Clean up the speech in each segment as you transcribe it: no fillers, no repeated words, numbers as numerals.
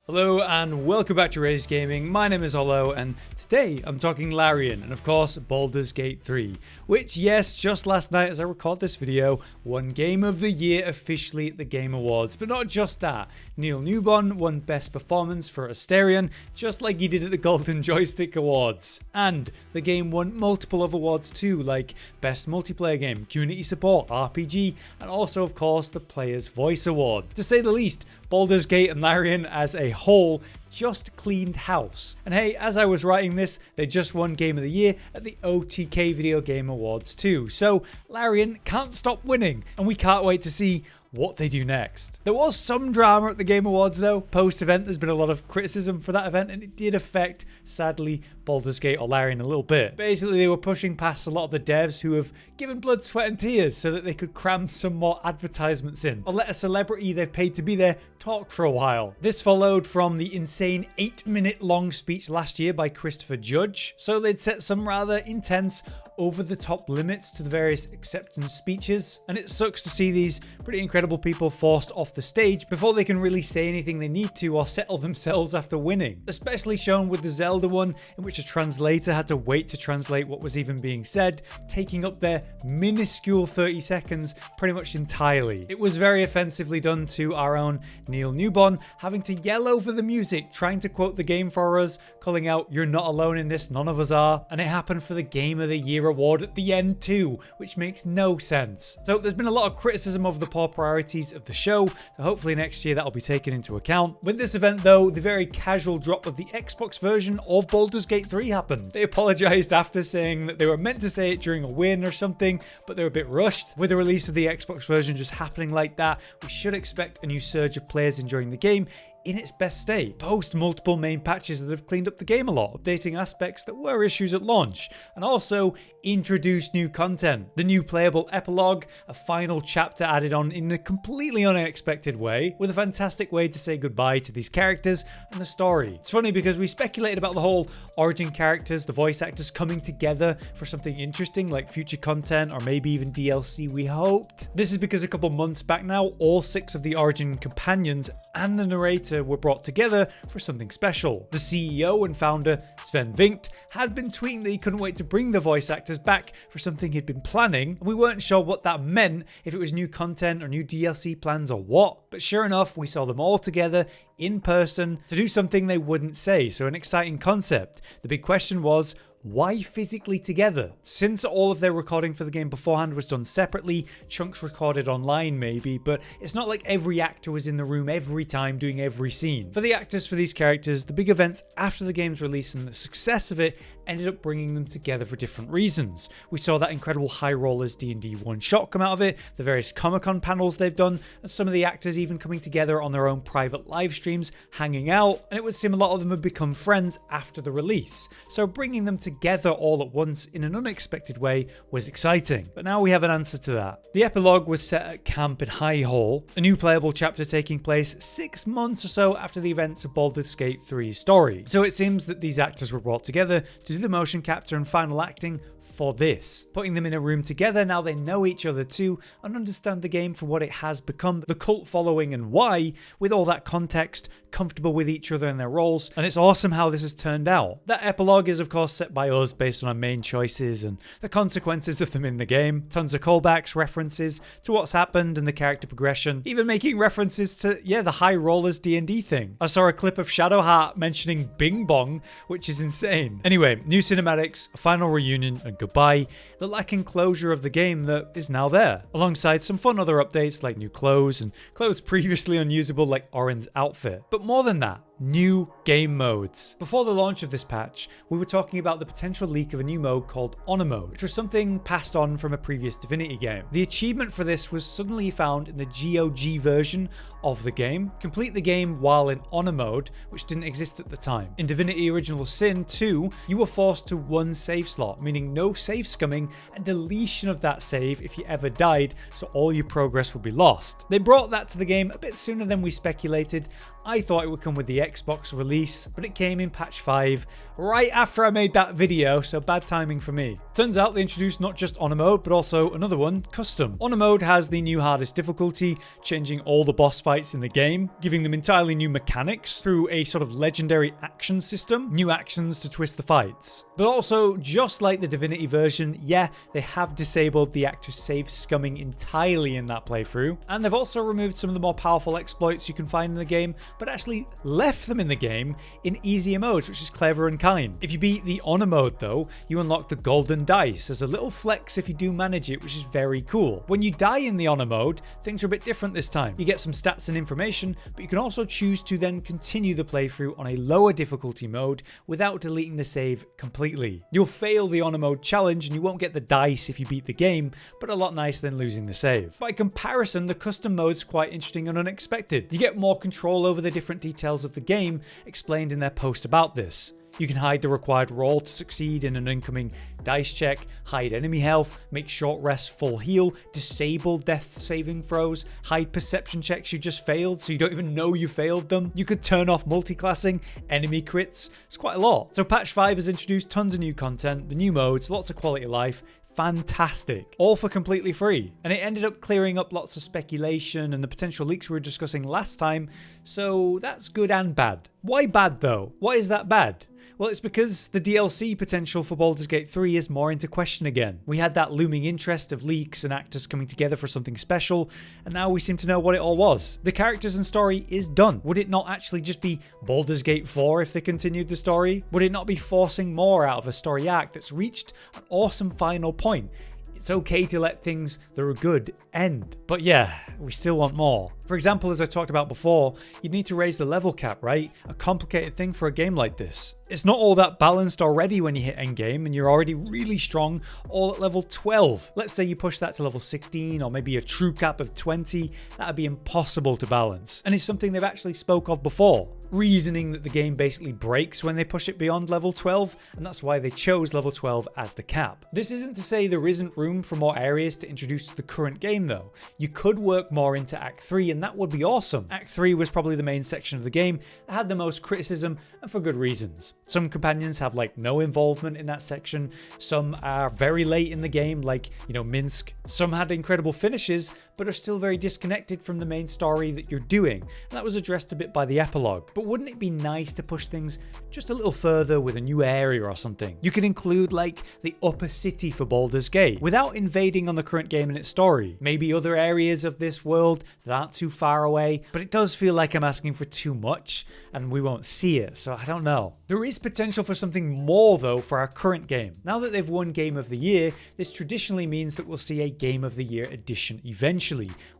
Hello and welcome back to Rage Gaming. My name is Olo and today I'm talking Larian and of course Baldurs Gate 3, which yes, just last night as I record this video, won Game of the Year officially at the Game Awards. But not just that, Neil Newbon won Best Performance for Astarion, just like he did at the Golden Joystick Awards. And the game won multiple other awards too, like Best Multiplayer Game, Community Support, RPG, and also of course the Player's Voice Award. To say the least, Baldurs Gate and Larian as a whole just cleaned house. And hey, as I was writing this, they just won Game of the Year at the OTK Video Game Awards too. So Larian can't stop winning, and we can't wait to see what they do next. There was some drama at the Game Awards though. Post-event, there's been a lot of criticism for that event, and it did affect, sadly, Baldurs Gate or Larian a little bit. Basically, they were pushing past a lot of the devs who have given blood, sweat and tears so that they could cram some more advertisements in, or let a celebrity they've paid to be there talk for a while. This followed from the insane 8-minute long speech last year by Christopher Judge, so they'd set some rather intense, over-the-top limits to the various acceptance speeches, and it sucks to see these pretty incredible people forced off the stage before they can really say anything they need to or settle themselves after winning. Especially shown with the Zelda one, in which a translator had to wait to translate what was even being said, taking up their minuscule 30 seconds pretty much entirely. It was very offensively done to our own Neil Newbon, having to yell over the music, trying to quote the game for us, calling out, "You're not alone in this, none of us are." And it happened for the Game of the Year award at the end too, which makes no sense. So there's been a lot of criticism of the poor priorities of the show, so hopefully next year that'll be taken into account. With this event though, the very casual drop of the Xbox version of Baldurs Gate 3 happened. They apologized after, saying that they were meant to say it during a win or something, but they were a bit rushed. With the release of the Xbox version just happening like that, we should expect a new surge of players enjoying the game in its best state, post multiple main patches that have cleaned up the game a lot, updating aspects that were issues at launch, and also introduced new content. The new playable Epilog, a final chapter added on in a completely unexpected way, with a fantastic way to say goodbye to these characters and the story. It's funny because we speculated about the whole origin characters, the voice actors coming together for something interesting like future content or maybe even DLC, we hoped. This is because a couple months back now, all 6 of the origin companions and the narrator were brought together for something special. The CEO and founder, Sven Vinkt, had been tweeting that he couldn't wait to bring the voice actors back for something he'd been planning, and we weren't sure what that meant, if it was new content or new DLC plans or what. But sure enough, we saw them all together in person to do something they wouldn't say, so an exciting concept. The big question was, why physically together? Since all of their recording for the game beforehand was done separately, chunks recorded online maybe, but it's not like every actor was in the room every time doing every scene. For the actors for these characters, the big events after the game's release and the success of it ended up bringing them together for different reasons. We saw that incredible High Rollers D&D one-shot come out of it, the various Comic-Con panels they've done, and some of the actors even coming together on their own private live streams, hanging out, and it would seem a lot of them had become friends after the release. So bringing them together all at once in an unexpected way was exciting. But now we have an answer to that. The Epilog was set at camp in High Hall, a new playable chapter taking place 6 months or so after the events of Baldurs Gate 3's story. So it seems that these actors were brought together to do the motion capture and final acting for this. Putting them in a room together, now they know each other too and understand the game for what it has become, the cult following and why, with all that context, comfortable with each other and their roles, and it's awesome how this has turned out. That Epilog is of course set by us based on our main choices and the consequences of them in the game. Tons of callbacks, references to what's happened and the character progression, even making references to, the High Rollers D&D thing. I saw a clip of Shadowheart mentioning Bing Bong, which is insane. Anyway, new cinematics, a final reunion, and goodbye, the lacking closure of the game that is now there, alongside some fun other updates like new clothes and clothes previously unusable like Orin's outfit. But more than that, new game modes. Before the launch of this patch, we were talking about the potential leak of a new mode called Honor Mode, which was something passed on from a previous Divinity game. The achievement for this was suddenly found in the GOG version of the game. Complete the game while in Honor Mode, which didn't exist at the time. In Divinity Original Sin 2, you were forced to one save slot, meaning no save scumming and deletion of that save if you ever died, so all your progress would be lost. They brought that to the game a bit sooner than we speculated. I thought it would come with the Xbox release, but it came in patch 5 right after I made that video, so bad timing for me. Turns out they introduced not just Honor Mode, but also another one, Custom. Honor Mode has the new hardest difficulty, changing all the boss fights fights in the game, giving them entirely new mechanics through a sort of legendary action system, new actions to twist the fights. But also, just like the Divinity version, yeah, they have disabled the active save scumming entirely in that playthrough, and they've also removed some of the more powerful exploits you can find in the game, but actually left them in the game in easier modes, which is clever and kind. If you beat the honor mode though, you unlock the golden dice as a little flex if you do manage it, which is very cool. When you die in the honor mode, things are a bit different this time. You get some stats and information, but you can also choose to then continue the playthrough on a lower difficulty mode without deleting the save completely. You'll fail the honor mode challenge and you won't get the dice if you beat the game, but a lot nicer than losing the save. By comparison, the custom mode's quite interesting and unexpected. You get more control over the different details of the game explained in their post about this. You can hide the required roll to succeed in an incoming dice check, hide enemy health, make short rests full heal, disable death saving throws, hide perception checks you just failed so you don't even know you failed them. You could turn off multiclassing, enemy crits. It's quite a lot. So patch 5 has introduced tons of new content, the new modes, lots of quality of life. Fantastic. All for completely free. And it ended up clearing up lots of speculation and the potential leaks we were discussing last time, so that's good and bad. Why bad though? Why is that bad? Well, it's because the DLC potential for Baldurs Gate 3 is more into question again. We had that looming interest of leaks and actors coming together for something special, and now we seem to know what it all was. The characters and story is done. Would it not actually just be Baldurs Gate 4 if they continued the story? Would it not be forcing more out of a story arc that's reached an awesome final point? It's okay to let things that are good end. But yeah, we still want more. For example, as I talked about before, you'd need to raise the level cap, right? A complicated thing for a game like this. It's not all that balanced already when you hit endgame and you're already really strong all at level 12. Let's say you push that to level 16 or maybe a true cap of 20, that'd be impossible to balance. And it's something they've actually spoke of before, reasoning that the game basically breaks when they push it beyond level 12, and that's why they chose level 12 as the cap. This isn't to say there isn't room for more areas to introduce to the current game though. You could work more into Act 3 and that would be awesome. Act 3 was probably the main section of the game that had the most criticism, and for good reasons. Some companions have like no involvement in that section, some are very late in the game like, Minsk. Some had incredible finishes but are still very disconnected from the main story that you're doing, and that was addressed a bit by the epilogue. But wouldn't it be nice to push things just a little further with a new area or something? You could include like the upper city for Baldur's Gate without invading on the current game and its story. Maybe other areas of this world that aren't too far away, but it does feel like I'm asking for too much and we won't see it, so I don't know. There is potential for something more though for our current game. Now that they've won Game of the Year, this traditionally means that we'll see a Game of the Year edition eventually,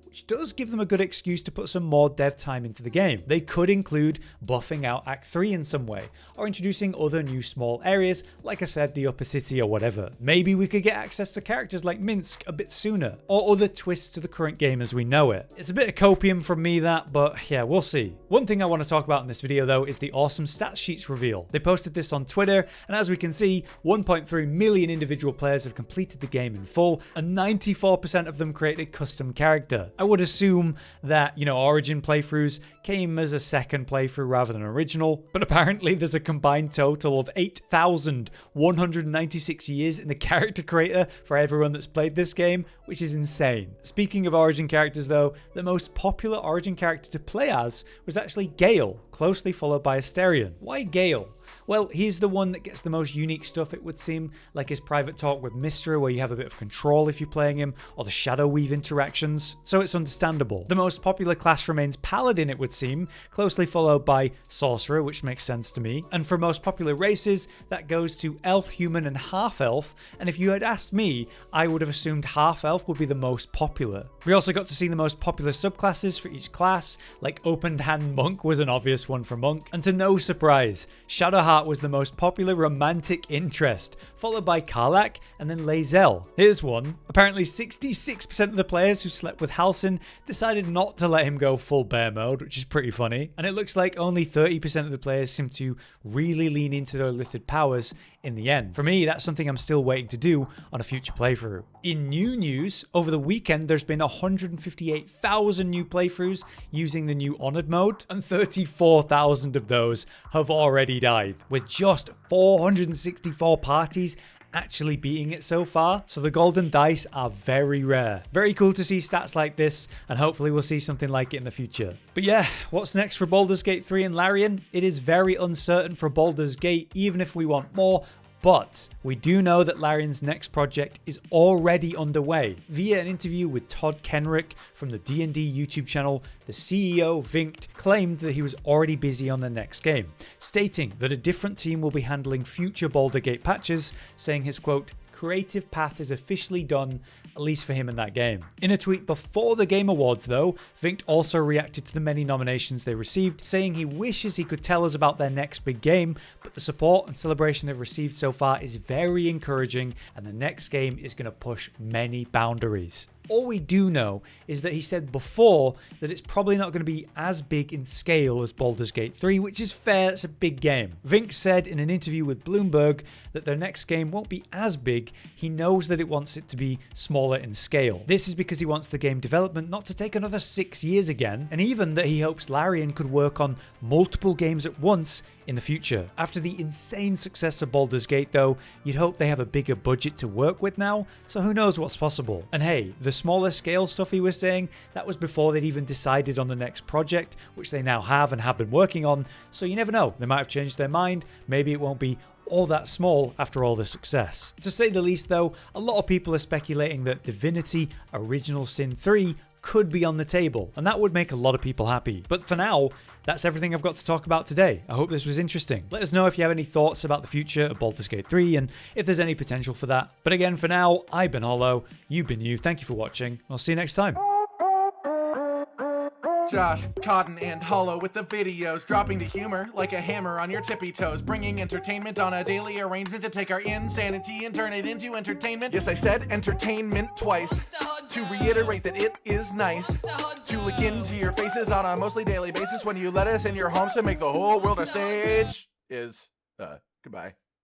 which does give them a good excuse to put some more dev time into the game. They could include buffing out Act 3 in some way, or introducing other new small areas, like I said, the upper city or whatever. Maybe we could get access to characters like Minsk a bit sooner, or other twists to the current game as we know it. It's a bit of copium from me that, but yeah, we'll see. One thing I want to talk about in this video though is the awesome stats sheets reveal. They posted this on Twitter, and as we can see, 1.3 million individual players have completed the game in full, and 94% of them created a custom character. I would assume that, Origin playthroughs came as a second playthrough rather than original, but apparently there's a combined total of 8,196 years in the character creator for everyone that's played this game, which is insane. Speaking of Origin characters though, the most popular Origin character to play as was actually Gale, closely followed by Astarion. Why Gale? Well, he's the one that gets the most unique stuff, it would seem, like his private talk with Mystra where you have a bit of control if you're playing him, or the Shadow Weave interactions, so it's understandable. The most popular class remains Paladin, it would seem, closely followed by Sorcerer, which makes sense to me. And for most popular races, that goes to Elf, Human, and Half-Elf, and if you had asked me, I would have assumed Half-Elf would be the most popular. We also got to see the most popular subclasses for each class, like Open Hand Monk was an obvious one for Monk, and to no surprise, Shadowheart was the most popular romantic interest, followed by Karlach and then Lae'zel. Here's one. Apparently 66% of the players who slept with Halsin decided not to let him go full bear mode, which is pretty funny, and it looks like only 30% of the players seem to really lean into their Lithid powers in the end. For me, that's something I'm still waiting to do on a future playthrough. In new news, over the weekend there's been 158,000 new playthroughs using the new Honored mode, and 34,000 of those have already died, with just 464 parties actually beating it so far, so the golden dice are very rare. Very cool to see stats like this, and hopefully we'll see something like it in the future. But yeah, what's next for Baldurs Gate 3 and Larian? It is very uncertain for Baldurs Gate, even if we want more. But we do know that Larian's next project is already underway. Via an interview with Todd Kenrick from the D&D YouTube channel, the CEO, Vinct, claimed that he was already busy on the next game, stating that a different team will be handling future Baldur's Gate patches, saying his quote, creative path is officially done, at least for him in that game. In a tweet before the Game Awards though, Vinct also reacted to the many nominations they received, saying he wishes he could tell us about their next big game, but the support and celebration they've received so far is very encouraging, and the next game is going to push many boundaries. All we do know is that he said before that it's probably not going to be as big in scale as Baldur's Gate 3, which is fair, it's a big game. Vinct said in an interview with Bloomberg that their next game won't be as big, he knows that it wants it to be smaller in scale. This is because he wants the game development not to take another 6 years again, and even that he hopes Larian could work on multiple games at once in the future. After the insane success of Baldur's Gate though, you'd hope they have a bigger budget to work with now, so who knows what's possible. And hey, the smaller scale stuff he was saying, that was before they'd even decided on the next project, which they now have and have been working on, so you never know, they might have changed their mind, maybe it won't be all that small after all the success. To say the least though, a lot of people are speculating that Divinity Original Sin 3 could be on the table, and that would make a lot of people happy. But for now, that's everything I've got to talk about today. I hope this was interesting. Let us know if you have any thoughts about the future of Baldur's Gate 3 and if there's any potential for that. But again, for now, I've been Hollow, you've been you, thank you for watching, I'll see you next time. Josh, Cotton, and Hollow with the videos, dropping the humor like a hammer on your tippy toes, bringing entertainment on a daily arrangement to take our insanity and turn it into entertainment. Yes, I said entertainment twice, to reiterate that it is nice to look into your faces on a mostly daily basis when you let us in your homes to make the whole world a stage. Goodbye.